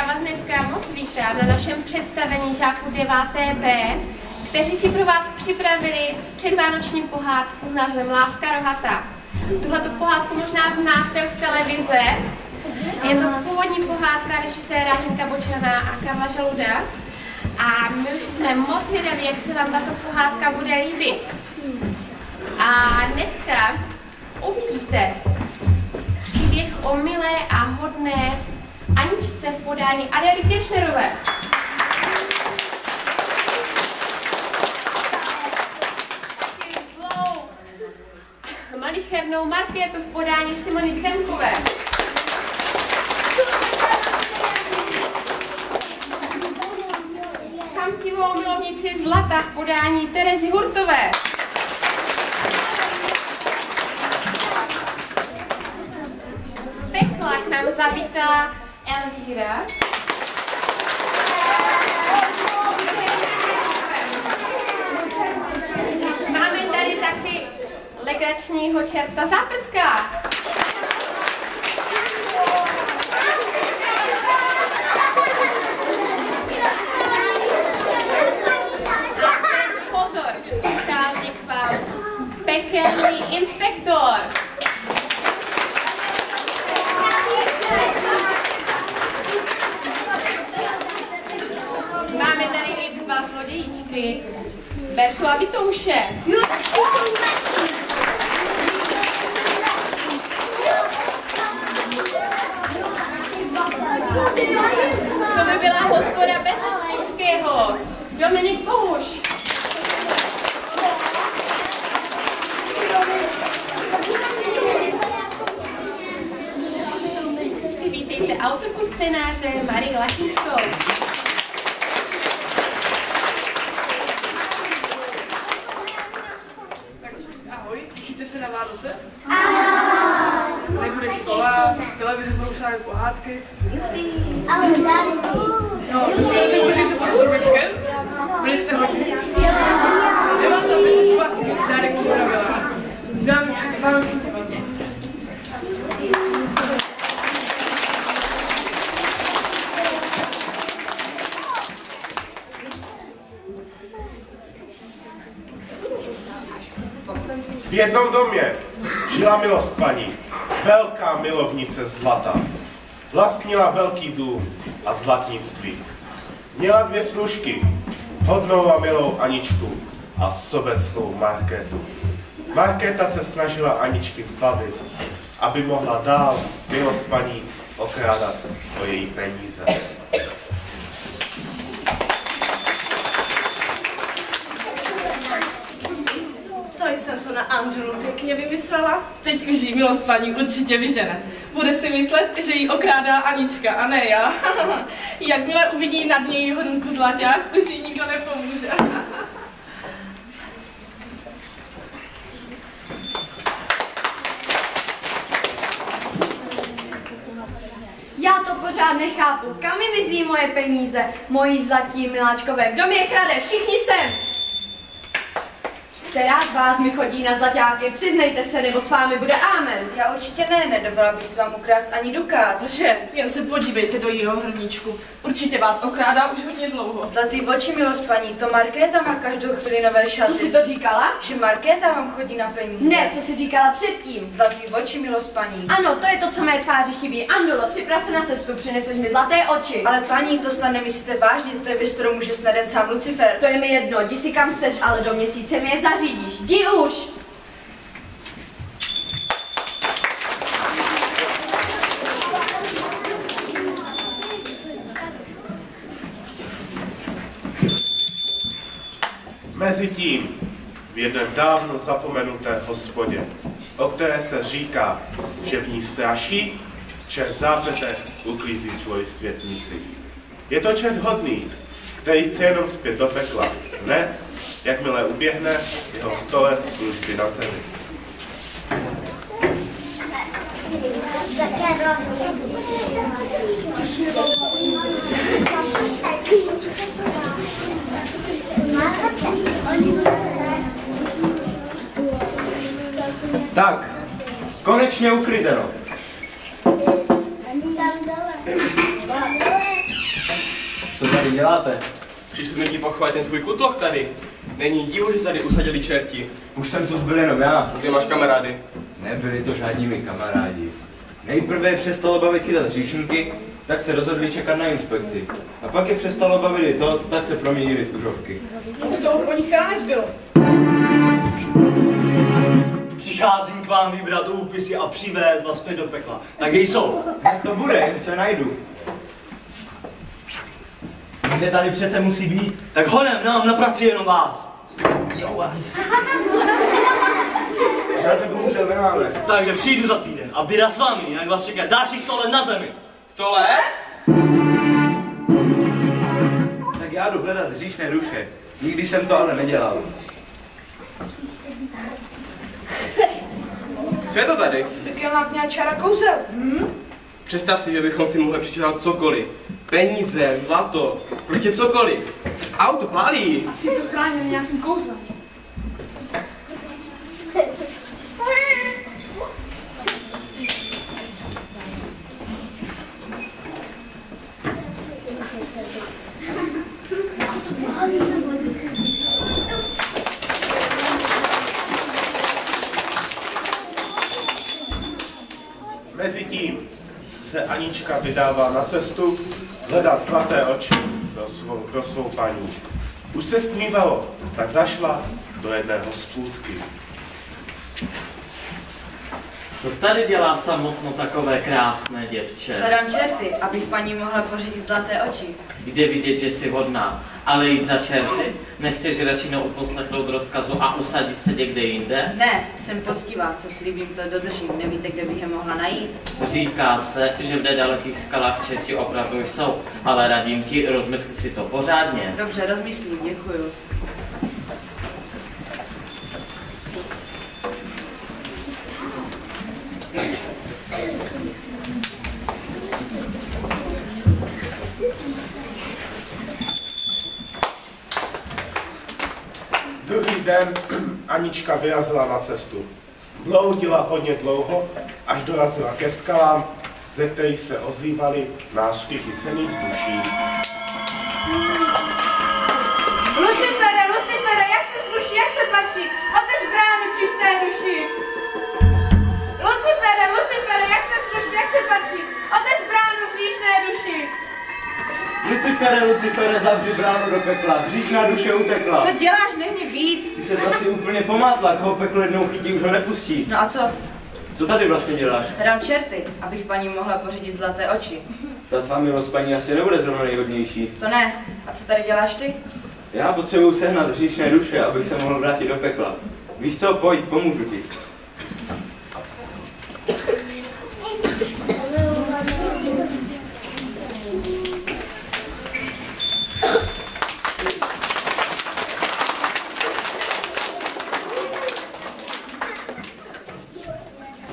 Já vás dneska moc vítám na našem představení žáků 9B, kteří si pro vás připravili předvánoční pohádku s názvem Láska rohatá. Tuhletu pohádku možná znáte z televize. Je to původní pohádka režiséra Hinka Bočana a Karla Žaluda. A my už jsme moc zvědaví, jak se vám tato pohádka bude líbit. A dneska uvidíte příběh o milé a hodné Aničce v podání Adély Kiršnerové. Zlou malichernou Markétu v podání Simony Křemkové. Chamtivou milovnici zlata v podání Terezy Hurtové. Z pekla k nám zavítala Elvíra. Máme tady taky legračního čerta Záprtka. Pozor, přichází k vám pekelný inspektor. Máme tady i dva zlodějíčky, Bertu a Vitouše. Co by byla hospoda bez Hospodského? Dominik Bohuš. Přivítejte autorku scénáře Marii Lašínskou. Ahoj, těšíte se na Vánoce? Nebude škola, v televizi budou sám pohádky. No, dostanete pozice pod stromečkem? Byli jste hodně? Nemám tam, by si tu vás moc dárek připravila. Vánoční divadlo. V jednom domě žila milost paní, velká milovnice zlata. Vlastnila velký dům a zlatnictví. Měla dvě služky, hodnou a milou Aničku a sobeckou Markétu. Markéta se snažila Aničky zbavit, aby mohla dál milost paní okrádat o její peníze. Jsem to na Angelu pěkně vymyslela. Teď už jí milost paní určitě vyžene. Bude si myslet, že jí okrádá Anička a ne já. Jakmile uvidí nad něj hornku zlaťák, už jí nikdo nepomůže. Já to pořád nechápu. Kam mi mizí moje peníze? Moji zlatí miláčkové. Kdo mi je krade? Všichni sem! Která z vás mi chodí na zlaťáky? Přiznejte se, nebo s vámi bude amen. Já určitě ne, nedovolila bych vám ukrást ani dukát. Lže, jen se podívejte do jeho hrníčku. Určitě vás okrádá už hodně dlouho. Zlatý oči, milost paní, to Markéta má každou chvíli nové šaty. Co jsi to říkala? Že Markéta vám chodí na peníze. Ne, co jsi říkala předtím? Zlatý oči, milost paní. Ano, to je to, co mé tváři chybí. Andolo, připrav se na cestu, přineseš mi zlaté oči. Ale paní, to snad nemyslíte vážně, to je věc, kterou může snad jen sám Lucifer. To je mi jedno, jdi si kam chceš, ale do měsíce mi je zařídíš. Jdi už! Mezitím v jedné dávno zapomenuté hospodě, o které se říká, že v ní straší, čert zápete uklízí svoji světnici. Je to čert hodný, který chce jenom zpět do pekla, ne, jakmile uběhne jeho 100 let služby na zemi. Tak, konečně uklizeno. tady děláte? Přišli jsme ti pochovat ten tvůj kutloch tady. Není divu, že se tady usadili čerti. Už jsem tu zbyl jenom já. Kde máš kamarády? Nebyli to žádnými kamarádi. Nejprve je přestalo bavit chytat hříšníky, tak se rozhodli čekat na inspekci. A pak je přestalo bavit i to, tak se proměnili v kuřovky. Z toho po nich teda nezbylo. Přicházím k vám vybrat úpisy a přivést vás zpět do pekla. Tak jej jsou. Jak to bude, jen se najdu. Kde tady přece musí být? Tak honem, nám na práci jenom vás. Žádné bohužel nemáme. Takže přijdu za týden a běda s vámi, jak vás čeká další 100 let na zemi. 100 let? Tak já jdu hledat hříšné duše. Nikdy jsem to ale nedělal. Co je to tady? Tak je nám nějaká čára kouzel. Představ si, že bychom si mohli přičítat cokoliv. Peníze, zlato, prostě cokoliv. Auto pálí. Asi je to chráněno nějakým kouzlem. Mezitím se Anička vydává na cestu hledat zlaté oči pro svou paní. Už se stmívalo, tak zašla do jedné hospůdky. Co tady dělá samotno takové krásné děvče? Hledám čerty, abych paní mohla pořídit zlaté oči. Kde vidět, že jsi hodná, ale jít za čerty? Nechceš radši neuposlechnout rozkazu a usadit se někde jinde? Ne, jsem poctivá, co slíbím, to dodržím. Nevíte, kde bych je mohla najít? Říká se, že v nedalekých skalách čerti opravdu jsou, ale radím ti, rozmysli si to pořádně. Dobře, rozmyslím, děkuju. Druhý den Anička vyrazila na cestu. Bloudila hodně dlouho, až dorazila ke skalám, ze kterých se ozývaly nářky chycených duší. Lucifere, Lucifere, jak se sluší, jak se patří? Otevř bránu čisté duši. Lucifere, Lucifere, jak se sluší, jak se patří? Otevř bránu hříšné duši. Lucifere, Lucifere, zavři bránu do pekla. Hříšná duše utekla. Co děláš, nech mě být? Ty ses asi úplně pomátla, koho peklo jednou chytí, už ho nepustí. No a co? Co tady vlastně děláš? Hledám čerty, abych paní mohla pořídit zlaté oči. Ta tvá milost paní asi nebude zrovna nejhodnější. To ne. A co tady děláš ty? Já potřebuji sehnat hříšné duše, abych se mohl vrátit do pekla. Víš co, pojď, pomůžu ti.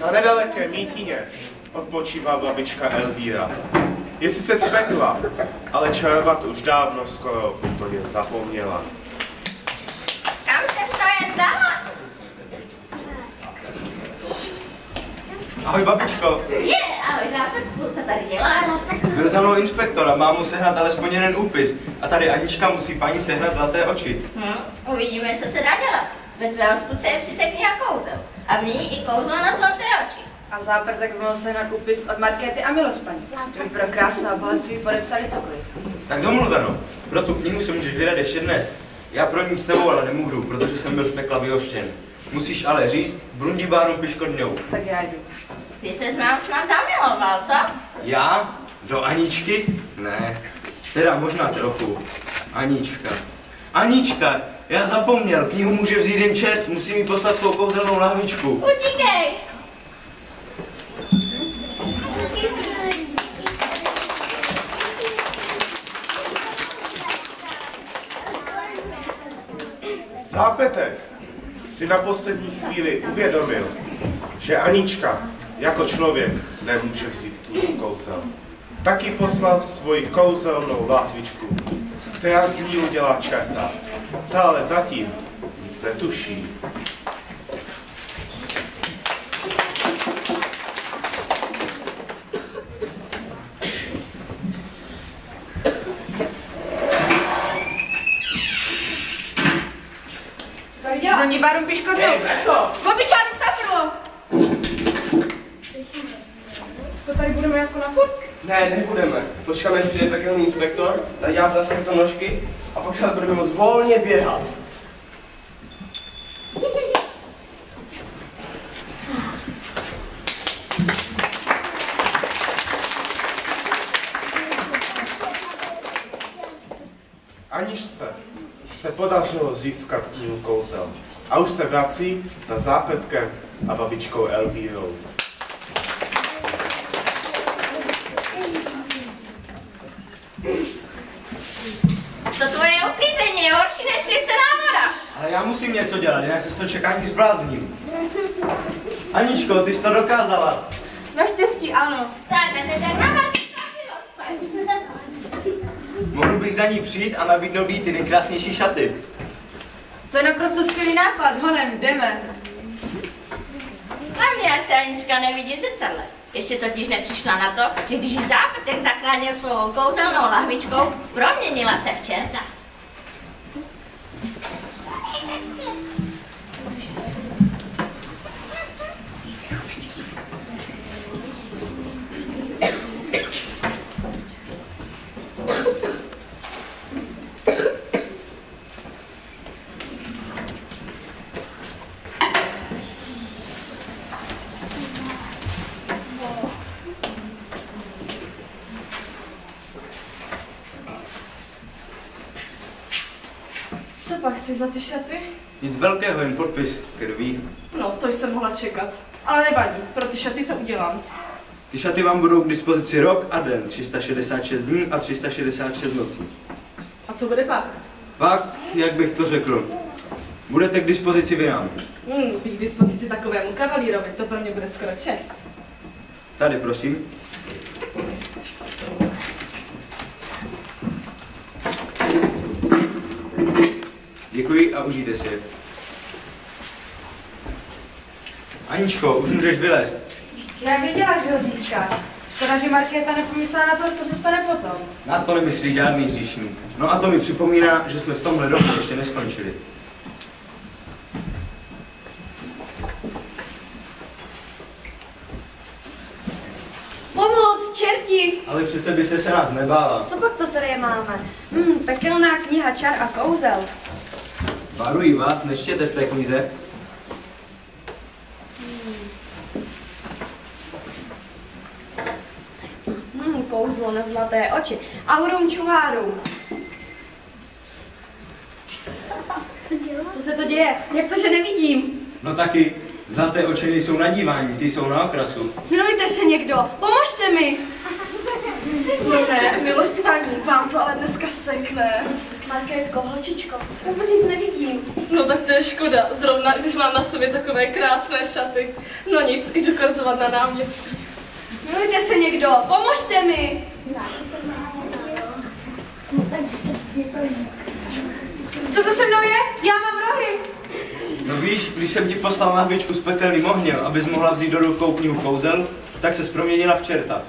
Na nedaleké mítině odpočívá babička Elvíra. Je sice z pekla, ale čarovat už dávno skoro úplně zapomněla. Kam jste to jen dala? Ahoj babičko. Ahoj, Zápetku, co tady děláš? Byl za mnou inspektor a mám mu sehnat alespoň jeden úpis. A tady Anička musí paní sehnat zlaté oči. Uvidíme, co se dá dělat. Ve tvé hospůdce je 30 kniha kouzel. A v ní i kouzlo na zlaté oči. A Záprtek by mohl sehnat úpis od Markéty a Milost paní. To by pro krásu a bohatství podepsali cokoliv. Tak domluveno. Pro tu knihu se můžeš vydat ještě dnes. Já pro nic s tebou ale nemůžu, protože jsem byl z pekla vyhoštěn. Musíš ale říct Brundibárum piškodňou. Tak já jdu. Ty se nám snad zamiloval, co? Já? Do Aničky? Ne. Teda možná trochu. Anička. Anička! Já zapomněl, knihu může vzít jen čert, musí mi poslat svou kouzelnou lahvičku. Utíkej! Zápetek si na poslední chvíli uvědomil, že Anička jako člověk nemůže vzít knihu kouzel. Taky poslal svoji kouzelnou lahvičku, která z ní udělá čerta. Ta ale zatím nic netuší. do ní baru piškodnou. Obyčajný safrlo. To tady budeme jako na furt? Ne, nebudeme. Počkáme, až přijde pekelný inspektor, nadělá zase tyto nožky a pak se budeme moct volně běhat. Aničce se podařilo získat knihu kouzel a už se vrací za zápetkem a babičkou Elvírou. To tvoje uklízení je horší než svěcená voda. Ale já musím něco dělat, jinak se z toho čekání zblázním. Aničko, ty jsi to dokázala. Naštěstí ano. Tak a teď na Markéta milospaní. Mohl bych za ní přijít a nabídnout jí ty nejkrásnější šaty. To je naprosto skvělý nápad, honem, jdeme. Hlavně, ať se Anička nevidí v zrcadle. Ještě totiž nepřišla na to, že když jí zápetek zachránil svou kouzelnou lahvičkou, proměnila se v čerta. Co pak chci za ty šaty? Nic velkého, jen podpis krví. No, to jsem mohla čekat. Ale nevadí, pro ty šaty to udělám. Ty šaty vám budou k dispozici rok a den, 366 dní a 366 nocí. A co bude pak? Pak, jak bych to řekl, budete k dispozici vy nám. Být k dispozici takovému kavalírovi, to pro mě bude skoro čest. Tady, prosím. Děkuji a užijte si je. Aničko, už můžeš vylézt. Já věděla, že ho získáš. Škoda, že Markéta nepomyslela na to, co se stane potom. Na to nemyslí žádný hříšník. No a to mi připomíná, že jsme v tomhle roku ještě neskončili. Pomoc, čerti! Ale přece byste se nás nebála. Co pak to tady máme? Pekelná kniha čar a kouzel. Varuji vás, nečtěte v té knize. Kouzlo na zlaté oči. Aurum čuvárum. Co se to děje? Jak to, že nevidím? No taky, zlaté oči nejsou na dívání, ty jsou na okrasu. Smilujte se někdo, pomožte mi! Ne, milostvání, vám to ale dneska sekne. Markétko, holčičko, vůbec nic nevidím. No tak to je škoda, zrovna když mám na sobě takové krásné šaty. No nic, jdu korzovat na náměstí. Smilujte se někdo, pomožte mi! Co to se mnou je? Já mám rohy. No víš, když jsem ti poslal lahvičku s pekelným ohněm, abys mohla vzít do rukou knihu kouzel, tak se proměnila v čerta.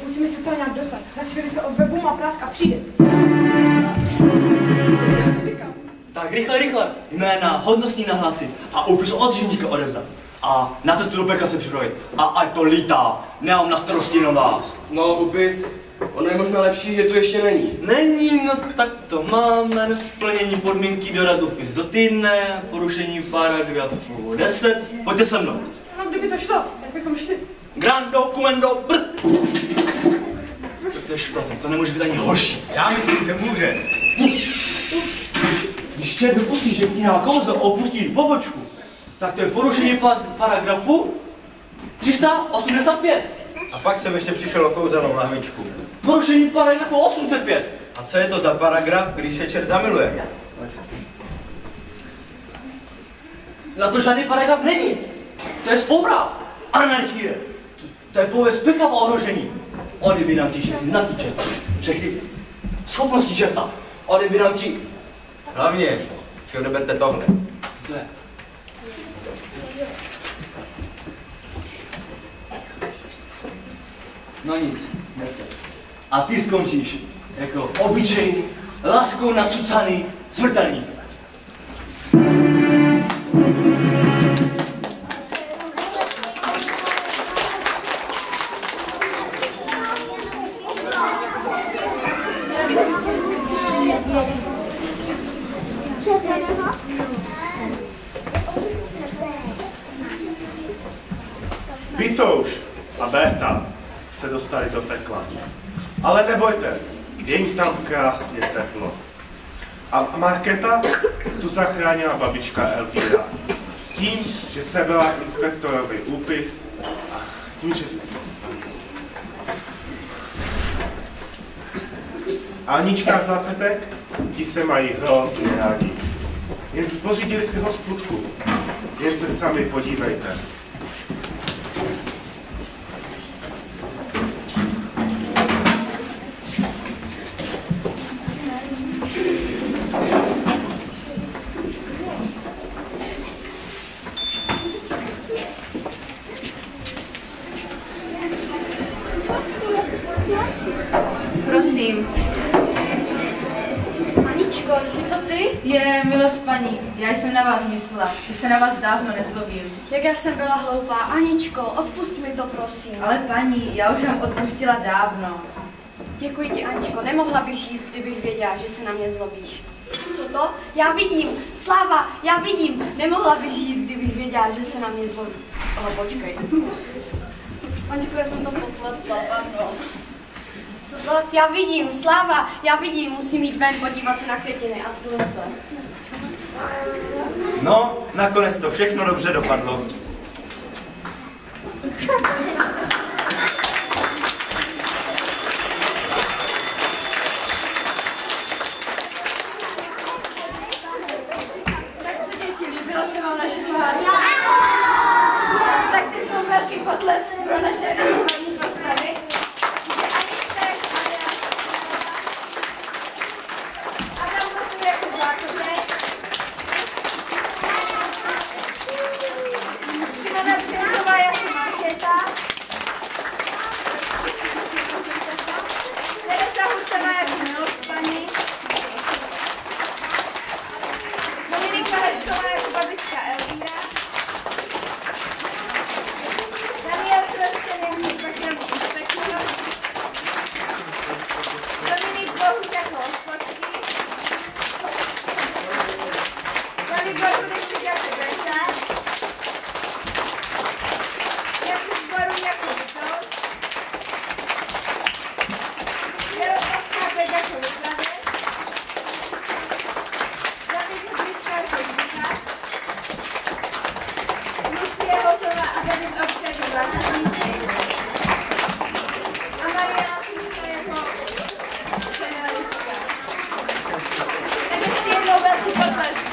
Musíme se to nějak dostat. Za chvíli se ozve bum a prásk a přijde. Tak rychle, jména, hodnostní nahlásit a úpis od žindíka odevzdat. A na cestu do pekla se připravit. A ať to lítá, nemám na starosti jenom vás. No, upis, ono je možná lepší, že tu ještě není. Není, no tak to máme, nesplnění podmínky dodat upis do týdne, porušení paragrafu 10, pojďte se mnou. No, kdyby to šlo, tak bychom šli. Grand dokumento, brz! To je špatně, to nemůže být ani horší. Já myslím, že může. Když čert dopustí, že kniha kouzel opustí pobočku, tak to je porušení paragrafu 385. A pak jsem ještě přišel o kouzelnou lahvičku. Porušení paragrafu 805. A co je to za paragraf, když se čert zamiluje? Na to žádný paragraf není. To je vzpoura. Anarchie. To je pověst pekla a ohrožení. Odebírám ti všechny znaky čerta, všechny schopnosti čerta. Odebírám ti... Hlavně si odeberte tohle. Co je? No nic, nese. A ty skončíš jako obyčejný, láskou nacucaný, smrtelník. Vitouš a Berta se dostali do pekla. Ale nebojte, je jim tam krásně teplo. A Markéta tu zachránila babička Elvíra. Tím, že sebela inspektorovi úpis a tím, že se... Anička a Zlapetek, ti se mají hrozně rádi. Jen pořídili si hospůdku. Jen se sami podívejte. Prosím. Aničko, jsi to ty? Je, milost paní, já jsem na vás myslela. Už se na vás dávno nezlobím. Jak já jsem byla hloupá. Aničko, odpust mi to, prosím. Ale paní, já už vám odpustila dávno. Děkuji ti, Aničko. Nemohla bych žít, kdybych věděla, že se na mě zlobíš. Co to? Já vidím. Sláva, já vidím. Nemohla bych žít, kdybych věděla, že se na mě zlobí. Ale počkej. Aničko, já jsem to popletla, pardon. Co to? Já vidím. Sláva, já vidím. Musím jít ven, podívat se na květiny a slunce. No, nakonec to všechno dobře dopadlo. Tak co děti, líbila se vám naše pohádka? Tak teď mám velký potles pro naše hlavní postavy. Adam Zlatý jako Zlátověk. Simona Přelová jako Markéta. Tereza Hustová jako milost paní. Dominika Hesková jako babička Elvíra. Daniel Kroštěn jako inspektorní inspektor. Dominik Bohuš jako hospodský. Dalibor Budešek jako Berta. Jakub Borun jako Vitouš. Jaroslav Kábek jako Vypravec. David Hudlička jako Zvířáč. Lucie Hozová a David Občan jako zákazníci. A Mariana Šuška jako scenaristka. Tak ještě jednou velký potlesk.